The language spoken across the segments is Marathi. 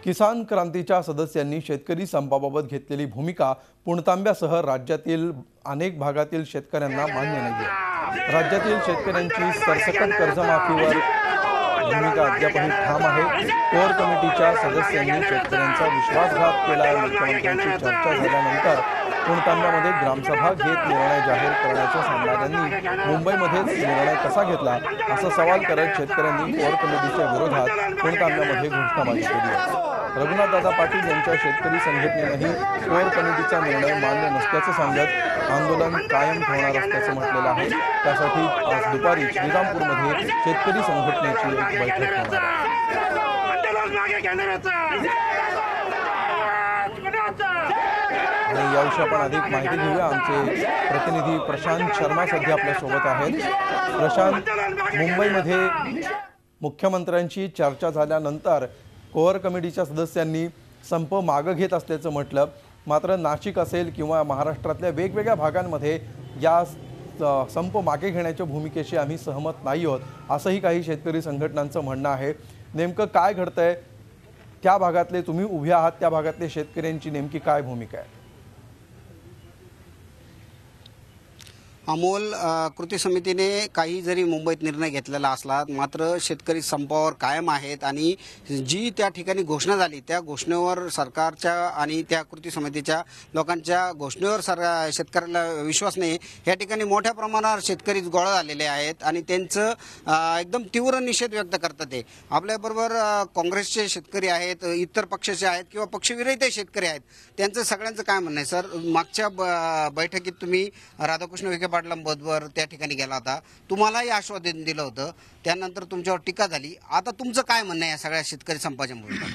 किसान क्रांतीच्या सदस्यांनी शेतकरी संपाबाबत घेतलेली भूमिका पुणतांब्यासह राज्यातील अनेक भागातील शेतकऱ्यांना मान्य नाहीये। राज्यातील शेतकऱ्यांची सरसकट कर्जमाफीवर भूमिका अद्यापही ठाम आहे। कोर कमिटीच्या सदस्यांनी शेतकऱ्यांचा विश्वासघात केला। मुख्यमंत्र्यांची चर्चा झाल्यानंतर पुणतांब्यामध्ये ग्रामसभा घेत निर्णय जाहीर करण्याचा सांगणाऱ्यांनी मुंबईमध्येच निर्णय कसा घेतला असा सवाल करत शेतकऱ्यांनी कोर कमिटीच्या विरोधात पुणतांब्यामध्ये घोषणाबाजी केली आहे। रघुनाथदादा पाटील यांच्या शेतकरी संघटनेनेही कोर कमिटीचा निर्णय मान्य नसल्याचं सांगत आंदोलन कायम ठेवणार असल्याचं म्हटलेलं आहे। त्यासाठी आज दुपारी श्रीरामपूरमध्ये शेतकरी संघटनेची एक बैठक होणार आहे। आणि याविषयी आपण अधिक माहिती घेऊया। आमचे प्रतिनिधी प्रशांत शर्मा सध्या आपल्या सोबत आहेत। प्रशांत, मुंबईमध्ये मुख्यमंत्र्यांची चर्चा झाल्यानंतर कोर कमिटीच्या सदस्यांनी संप मागे घेत असल्याचं म्हटलं, मात्र नाशिक असेल किंवा महाराष्ट्रातल्या वेगवेगळ्या भागांमध्ये या संप मागे घेण्याच्या भूमिकेशी आम्ही सहमत नाही आहोत असंही काही शेतकरी संघटनांचं म्हणणं आहे। नेमकं काय घडतंय, त्या भागातले तुम्ही उभे आहात त्या भागातले शेतकऱ्यांची नेमकी काय भूमिका आहे? अमोल, कृती समितीने काही जरी मुंबईत निर्णय घेतलेला असला मात्र शेतकरी संपावर कायम आहेत आणि जी त्या ठिकाणी घोषणा झाली त्या घोषणेवर सरकारच्या आणि त्या कृती समितीच्या लोकांच्या घोषणेवर शेतकऱ्याला विश्वास नाही। या ठिकाणी मोठ्या प्रमाणावर शेतकरी गोळा झालेले आहेत आणि त्यांचं एकदम तीव्र निषेध व्यक्त करतात। ते आपल्याबरोबर काँग्रेसचे शेतकरी आहेत, इतर पक्षाचे आहेत किंवा पक्षविरहित शेतकरी आहेत, त्यांचं सगळ्यांचं काय म्हणणं आहे? सर, मागच्या बैठकीत तुम्ही राधाकृष्ण विखे पाटलांबरोबर त्या ठिकाणी गेला होता, तुम्हालाही आश्वासन दिलं होतं, त्यानंतर तुमच्यावर टीका झाली। आता तुमचं काय म्हणणं आहे या सगळ्या शेतकरी संपाच्या मुद्द्यावर?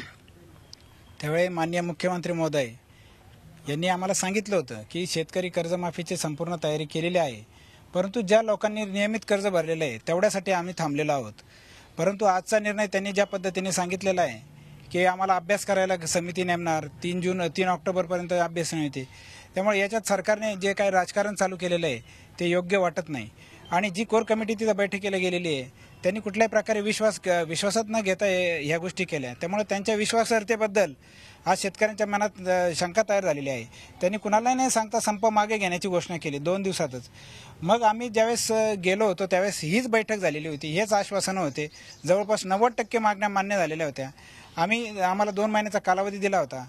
त्यावेळी माननीय मुख्यमंत्री महोदय यांनी आम्हाला सांगितलं होतं की शेतकरी कर्जमाफीची संपूर्ण तयारी केलेली आहे, परंतु ज्या लोकांनी नियमित कर्ज भरलेलं आहे तेवढ्यासाठी आम्ही थांबलेलो आहोत। परंतु आजचा निर्णय त्यांनी ज्या पद्धतीने सांगितलेला आहे की आम्हाला अभ्यास करायला समिती नेमणार, 3 ऑक्टोबरपर्यंत अभ्यास मिळते, त्यामुळे याच्यात सरकारने जे काही राजकारण चालू केलेलं आहे ते योग्य वाटत नाही। आणि जी कोर कमिटी तिथं बैठकीला गेलेली आहे त्यांनी कुठल्याही प्रकारे विश्वासात न घेता ह्या गोष्टी केल्या, त्यामुळे त्यांच्या विश्वासार्हतेबद्दल आज शेतकऱ्यांच्या मनात शंका तयार झालेली आहे। त्यांनी कुणालाही नाही सांगता संप मागे घेण्याची घोषणा केली 2 दिवसातच। मग आम्ही ज्यावेळेस गेलो होतो त्यावेळेस हीच बैठक झालेली होती, हेच आश्वासनं होते, जवळपास 90% मागण्या मान्य झालेल्या होत्या। आम्हाला 2 महिन्याचा कालावधी दिला होता,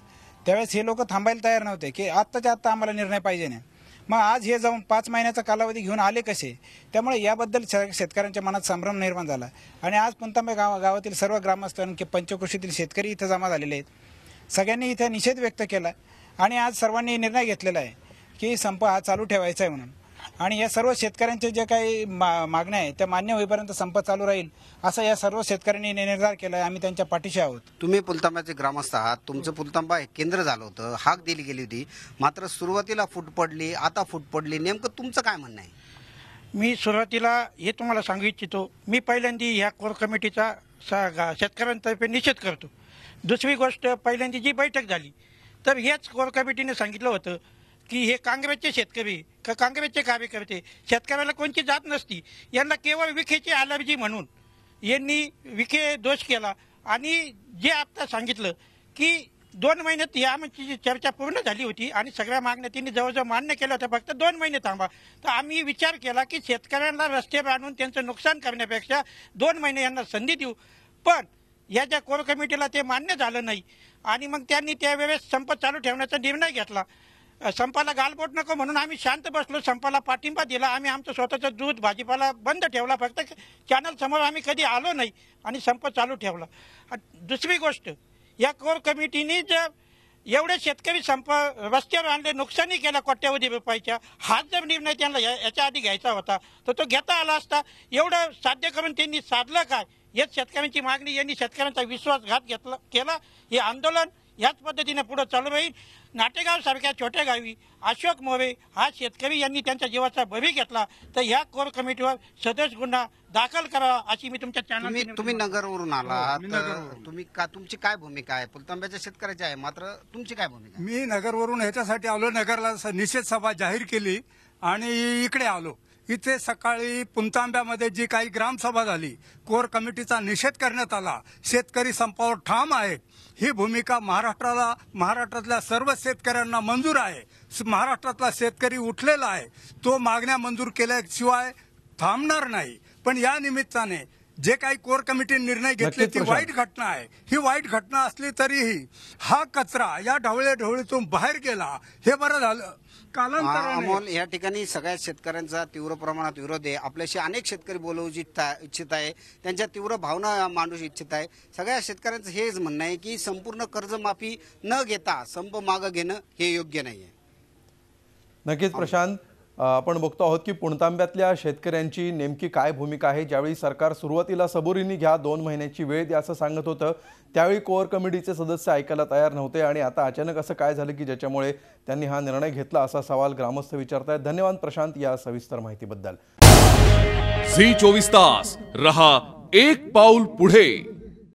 त्यावेळेस हे लोक थांबायला तयार नव्हते की आत्ताच्या आत्ता आम्हाला निर्णय पाहिजे नाही। मग आज हे जाऊन 5 महिन्याचा कालावधी घेऊन आले कसे? त्यामुळे याबद्दल शेतकऱ्यांच्या मनात संभ्रम निर्माण झाला आणि आज पुणतांबे गावातील सर्व ग्रामस्थ आणि पंचक्रोशीतील शेतकरी इथं जमा झालेले आहेत। सगळ्यांनी इथे निषेध व्यक्त केला आणि आज सर्वांनी निर्णय घेतलेला आहे की संप हा चालू ठेवायचा आहे म्हणून। आणि या सर्व शेतकऱ्यांचे जे काही मागण्या आहेत त्या मान्य होईपर्यंत संप चालू राहील असं या सर्व शेतकऱ्यांनी निर्धार केला आहे। आम्ही त्यांच्या पाठीशी आहोत। तुम्ही पुणतांब्याचे ग्रामस्थ आहात, तुमचं पुणतांबा केंद्र झालं होतं, हाक दिली गेली होती, मात्र सुरुवातीला फूट पडली, आता फूट पडली, नेमकं तुमचं काय म्हणणं आहे? मी सुरुवातीला हे तुम्हाला सांगू इच्छितो, मी पहिल्यांदा ह्या कोर कमिटीचा शेतकऱ्यांतर्फे निषेध करतो। दुसरी गोष्ट, पहिल्यांदा जी बैठक झाली तर हेच कोर कमिटीने सांगितलं होतं की हे काँग्रेसचे शेतकरी का काँग्रेसचे कार्यकर्ते, शेतकऱ्याला कोणती जात नसती, यांना केवळ विखेची अलर्जी म्हणून यांनी विखे दोष केला। आणि जे आता सांगितलं की 2 महिन्यात याची चर्चा पूर्ण झाली होती आणि सगळ्या मागण्या त्यांनी जवळजवळ मान्य केल्या होत्या, फक्त 2 महिने थांबा। तर आम्ही विचार केला की शेतकऱ्यांना रस्त्यावर आणून त्यांचं नुकसान करण्यापेक्षा 2 महिने यांना संधी देऊ, पण या ज्या कोर कमिटीला ते मान्य झालं नाही आणि मग त्यांनी त्यावेळेस संप चालू ठेवण्याचा निर्णय घेतला। संपाला गालबोट नको म्हणून आम्ही शांत बसलो, संपाला पाठिंबा दिला। आम्ही आमचं स्वतःचं दूध भाजीपाला बंद ठेवला, फक्त चॅनल समोर आम्ही कधी आलो नाही आणि संप चालू ठेवला। दुसरी गोष्ट, या कोर कमिटीने जर एवढे शेतकरी संप रस्त्यावर आणले, नुकसानी केला कोट्यावधी रुपयाच्या, हाच जर निर्णय त्यांना याच्या आधी घ्यायचा होता तर तो घेता आला असता। एवढं साध्य करून त्यांनी साधलं काय? हेच शेतकऱ्यांची मागणी, यांनी शेतकऱ्यांचा विश्वासघात केला। हे आंदोलन याच पद्धतीने पुढे चालू राहील। नाटेगाव सारख्या छोट्या गावी अशोक मोरे हा शेतकरी यांनी त्यांच्या जीवाचा बळी घेतला, तर या कोर कमिटीवर सदस्य गुन्हा दाखल करावा अशी मी तुमच्या चॅनल। तुम्ही नगरवरून आलात, तुमची काय भूमिका आहे? पुणतांब्याच्या शेतकऱ्याची आहे, मात्र तुमची काय भूमिका? मी नगरवरून ह्याच्यासाठी आलो, नगरला निषेध सभा जाहीर केली आणि इकडे आलो। इथे सकाळी पुणतांब्यामध्ये जी काही ग्रामसभा झाली, कोर कमिटीचा निषेध करण्यात आला, शेतकरी संपावर ठाम आहेत, ही भूमिका महाराष्ट्रातल्या सर्व शेतकऱ्यांना मंजूर आहे. महाराष्ट्रातला शेतकरी उठलेला आहे, तो मागण्या मंजूर केल्याशिवाय थांबणार नाही. पण या निमित्ताने जे काही कोर कमिटी निर्णय घेतले ती वाईट घटना आहे. ही वाईट घटना असली तरीही हा कचरा या ढवळीतून बाहेर गेला, हे बरं झालं. कालांतराने अमोल, या ठिकाणी सगळ्या शेतकऱ्यांचा तीव्र प्रमाणात विरोध आहे. आपल्याशी अनेक शेतकरी बोलवू इच्छित आहे, त्यांच्या तीव्र भावना मांडू इच्छित आहे. सगळ्या शेतकऱ्यांचं हेच म्हणणं आहे की संपूर्ण कर्जमाफी न घेता संप मागं घेणं हे योग्य नाही आहे. नक्कीच प्रशांत, आपण बघतो आहोत की पुणतांब्यातल्या शेतकऱ्यांची नेमकी काय भूमिका आहे. ज्यावेळी सरकार सुरुवातीला सबुरीने घ्या, 2 महिन्याची वेळ द्या असं सांगत होतं, त्यावेळी कोर कमिटीचे सदस्य ऐकायला तयार नव्हते आणि आता अचानक असं काय झालं की ज्याच्यामुळे त्यांनी हा निर्णय घेतला, असा सवाल ग्रामस्थ विचारतायत. धन्यवाद प्रशांत या सविस्तर माहितीबद्दल. झी 24 तास रहा एक पाऊल पुढे.